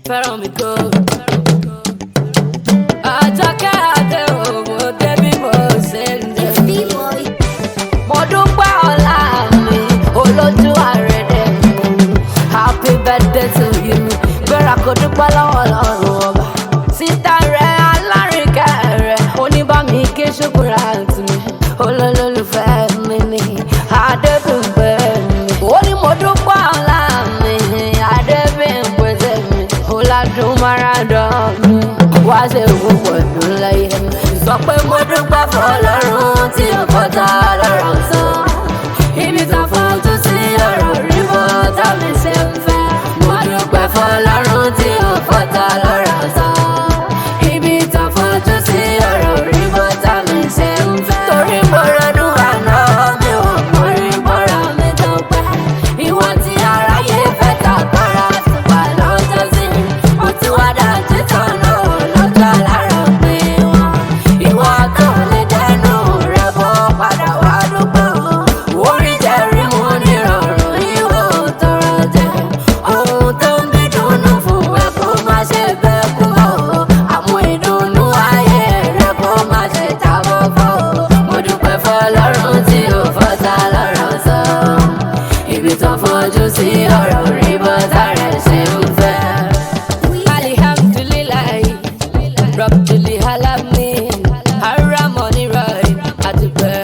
Fẹ́ràn mi kò. Àjọkẹ́ àdé òwò débi mo ṣe ń dé. Mo dúpẹ́ ọ̀la mi, olójú àrẹ̀dẹ̀ mi. Happy birthday to you. Gbéra kò dúpẹ́ lọ́wọ́ Ọlọ́run ọba. Síta rẹ̀ alárìnkẹ́ rẹ̀, oníbàmí ké ṣùkúrà tì mí. Olólùfẹ́ mi ni Adébímpẹ́ mi. Ó ní mo dúpẹ́ ọ̀la mi, Adébímpẹ́ tèmi. Ọ̀làdún Maradán mi, wá ṣe gbogbo ọdún láyé mi. Sọ pé mo dúpẹ́ fọlọ́run tí ó kọjá lọ́rọ̀ tán. Ibi tá fojú sí ọ̀rọ̀ rí bó tá mi ṣe ń fẹ́. Mo dúpẹ́ fọlọ́run tí ó kọjá lọ́rọ̀ tán. Ibi tá fojú sí ọ̀rọ̀ rí bó tá mi ṣe ń fẹ́. Torí mo rọdún àná mi ò mọ rí bọ́ra mi tó pẹ́. Ìwọ tí aráyé fẹ́ tàkàrà tùpà lọ́jọ́ sí. Ó ti wá dájú tán náà lọ́jọ́ lára pé wọ́n. Ìwọ tó lè dẹnu rẹ̀ bọ́ padà wá dúpẹ́ o. Orí jẹ́rí mú nírọ̀rùn ìwọ tọrọ jẹ. Ohun tó ń bí dùnú fún ẹ kó má ṣe bẹ́ẹ̀ kú o. Àwọn ìdùnnú ayé rẹ kó má ṣe jábọ́ fọ́ o. Mo dúpẹ́ fọlọ́run tí ó fọ́ta lọ́rọ̀ sọ. Ibi tó fojú sí ọ̀rọ̀ rí bọ́tà rẹ̀ ṣe ń fẹ́. Alhamdulilayi, Rabbil alamin, Haramoni Rai, Adúpẹ́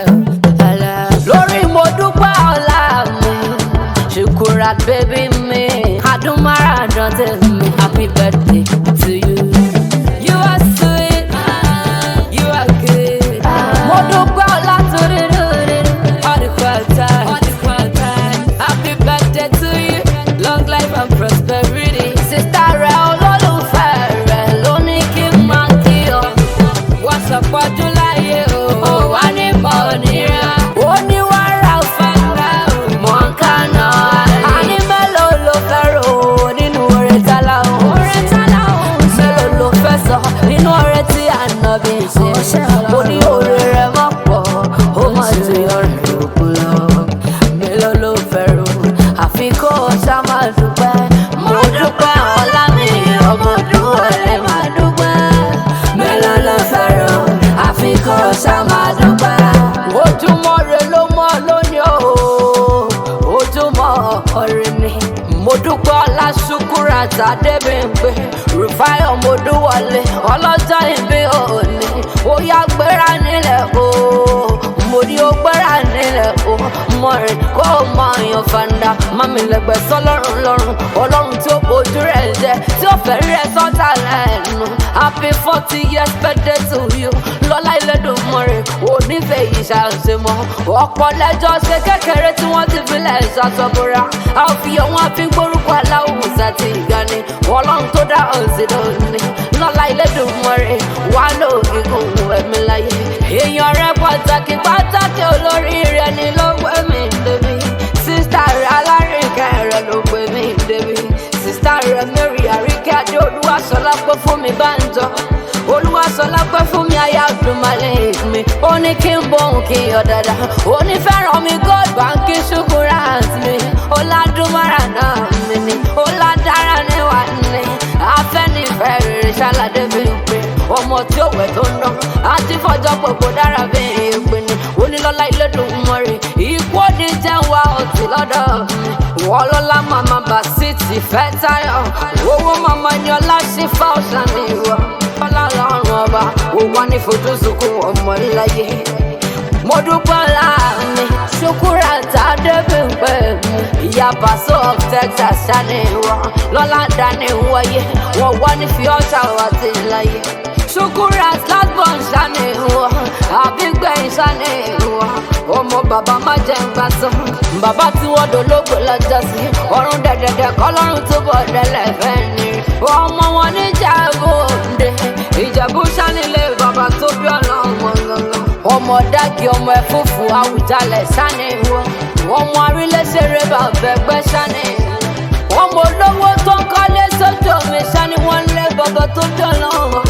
ọ̀la. Lórí mo dúpẹ́ ọ̀la mi, Shukurat baby mi, Adún Maradán tèmi. Happy birthday to you. You are sweet, you are good. Mo dúpẹ́ ọ̀la torí lórí all the time. Happy birthday to you, long life and prosperity. Sister rẹ̀ olólùfẹ́ rẹ̀ ló ní kí n máa kí ọ. Wọ́n sọ pọ́jú láyé o, ò wá ní mọ̀ nira. Ó ní wàrà fàǹgà o, mọ̀ ń kánà. Àní mélòó ló fẹ́ rò ó nínú oore tálá o? Mélòó ló fẹ́ sọ nínú oore tí ànábì ṣe? Mo ní oore rẹ̀ mọ̀ pọ̀, ó mọ̀ ju ọ̀rẹ́ òkú lọ. Mélòó ló fẹ́ rò ó? Àfi kó o ṣá máa dúpẹ́. Mo dúpẹ́ ọ̀la mi, ọmọ dúró lè máa dúpẹ́. Mélòó ló fẹ́ rò ó? Àfi kó o ṣá máa dúpẹ́. Ojúmọ́ re ló mọ́ lónìí o, ojúmọ́ ọ̀rẹ́ mi. Mo dúpẹ́ ọ̀la Shukurat Adébímpẹ́. Rufáyọ̀ mo dúwọlé ọlọ́jọ́ ìbí òní. Ó yá gbéra nílẹ̀ o, mo ní ó gbéra nílẹ̀ o. Mọ̀rin kó o mọ èèyàn fàǹdà. Mami lẹ́gbẹ̀ sọ́lọ́run lọ́rùn. Ọlọ́run tí ó bójú rẹ̀ jẹ́, tí ó fẹ́ rí ẹ sọ́tà lẹ́nu. Happy 40 years birthday to you. Lọ́lá Elédùmarè ò nífẹ̀ẹ́ yìí ṣàṣemọ́. Ọ̀pọ̀ lẹ́jọ́ ṣe kékeré tí wọ́n ti filẹ̀ ṣàṣọ́bùrà. A ò fi ọ̀wọ́n àfi gbórúkọ aláwùsá ti ìgbani. Ọlọ́run tó dá ọ̀sìn lónìí. Lọ́lá Elédùmarè wà lóògùn ẹ̀mí láyé. Èèyàn rẹ̀ pàtàkì olórí rẹ̀ ni ló gbé mi débi. Sísítà rẹ̀ alárìnkẹ́ rẹ̀ ló gbé mi débi. Sísítà rẹ̀ Mary Àríkẹ́ Adé Olúwaṣọlá pé fún mi Bánjọ. Olúwaṣọlá pé fún mi aya Abdulmalik mi. Ó ní kí n bóun kí n yọ dáadáa. Ó ní fẹ́ràn mi gold banki Shukurat mi. Ọ̀làdún Maradán mi ni. Ọ̀làdára ni wà ní. Afẹ́nifẹ́ rere ṣàlàdé mi pé ọmọ tí ó wẹ̀ tó ń dán. Àti fọjọ́ gbogbo dára bí èpè ni. Onílọ́lá Elédùmarè ikú òní jẹ́ wá ọtí lọ́dọ̀ mi. Wọ́n lọ́lá màmá Bàsítì fẹ́ táyọ̀. Owó màmá ni ọlá ṣe fá ọ̀sán ní ìwọ. Ọlá lọ́rùn ọba ò wá ní fojú sunkún ọmọ láyé. Mo dúpẹ́ ọ̀la mi, Shukurat Adébímpẹ́ mi. Ìyá Paso of Texas ṣáni ìwọ. Lọ́lá dání wáyé, wọ́n wá ní fi ọ̀ṣà wá sí láyé. Shukurat lásbọ̀n ṣáni ìwọ. Àbígbẹ̀yìn ṣáni ìwọ. Ọmọ bàbá má jẹ́ ń gbà sọ. Bàbá tí wọ́n dológo lọ́jọ́ sí. Ọ̀run dẹ̀dẹ̀dẹ̀ kọ́lọ́run tó bọ̀ dẹ́lẹ̀ fẹ́ ni. Ọmọ wọn ní Ìjẹ̀bú-Òde. Ìjẹ̀bú ṣánilé bàbá tó bí ọlọ́run gangan. Ọmọ dákì ọmọ ẹ̀fúùfù Àwùjalẹ̀ ṣáni ìwọ. Ọmọ arílẹ̀-ṣeré bàbá ẹgbẹ́ ṣáni ìwọ. Ọmọ olówó tó ń kọ́lé sójú omi ṣáni wọ́n lé bàbá tó bí ọlọ́run.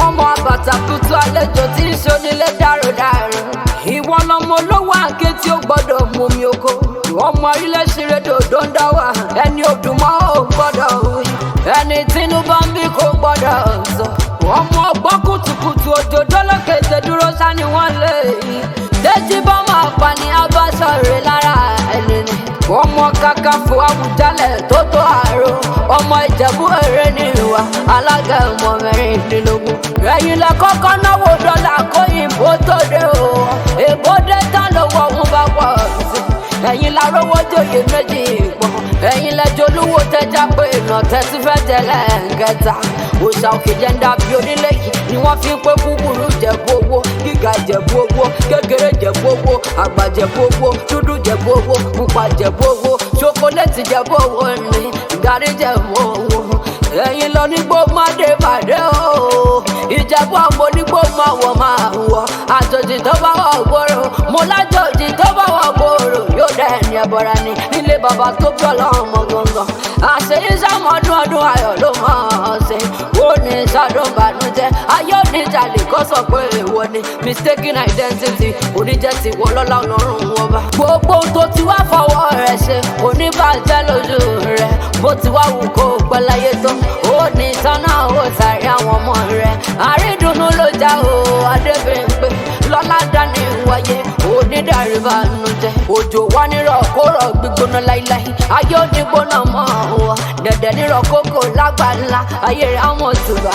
Ọmọ àbàtà tuntun àlejò tí ń ṣonílé dáròdárò. Ìwọ lọmọ olówó àǹkè tí ó gbọ́dọ̀ mú mi oko. Ọmọ arílẹ̀-ṣeré dòdò ń dá wà. Ẹni òdùmọ́ ò gbọ́dọ̀ wí. ẹni tínú bá ń bí kò gbọ́dọ̀ sọ. ọmọ ọgbọ́n kùtùkùtù òjòjò lókèjè dúró sani wọ́n lé yìí. Déjì bá máa pa ní abáṣọ̀rẹ́ lára ẹni ni. ọmọ Kakanfò Àwùjalẹ̀ tó tó àrò. ọmọ Ìjẹ̀bú Èrè ní ìwà alága ọmọ mẹ́rìndínlógún. ẹ̀yin lẹ kọ́kọ́ náwó dọ́là kóyìnbó tó dé o. èbó dé tán lówó òun bá pọ̀ sí. ẹ̀yin la rówó jòyè méjì pọ̀. ẹ̀yin lẹ jolúwo tẹjá pé ìnà tẹ́tí fẹ́ tẹ́lẹ̀ ẹ̀ńkẹta. òòṣà òkè jẹ́ ń dàbí onílé yìí ni wọ́n fi ń pé kúkúrú Jẹ̀bú owó, gíga Jẹ̀bú owó, kékeré Jẹ̀bú owó, àgbà Jẹ̀bú owó, dúdú Jẹ̀bú owó, pupa Jẹ̀bú owó, ṣokoléètì Jẹ̀bú owó ni gàrí Jẹ̀bú owó. ẹ̀yin lọ nígbó má dé pàdé o. Ìjẹ̀bú àmọ́ nígbó máa wọ̀ máa wọ̀. àjòjì tó bá wọ̀ gbòòrò, mo lájòjì tó bá wọ̀ gbòòrò yóò dẹ̀ ní ẹ̀bọ̀ra ni nílé bàbá tó bí ọlọ́mọ gangan. àṣeyí sàmọ́dún ọdún ayọ̀ ló máa ṣe. ó ní sàdún bànújẹ́ ayé oníjàlè kó sọ pé èèwọ̀ ni mistaken identity oníjẹ́ ti wọ lọ́lá ọlọ́run wọn bá. gbogbo tó ti wá fọwọ́ rẹ̀ ṣe oníbàjẹ́ lójú rẹ̀ bó ti wá wù kó pẹ́ láyé tó. ó ní sọ́nà ó sàrí àwọn ọmọ rẹ̀ àrídùnnú ló já o Adébímpé lọ́lá dání wáyé onídàrí bànújẹ́. òjò wá nírọ̀ kó rọ̀ gbígbóná láíláí ayé onígbóná mọ́ ọ dẹ̀dẹ̀ nírọ̀ kókò lágbàlá ayé rẹ̀ àwọn òtùbà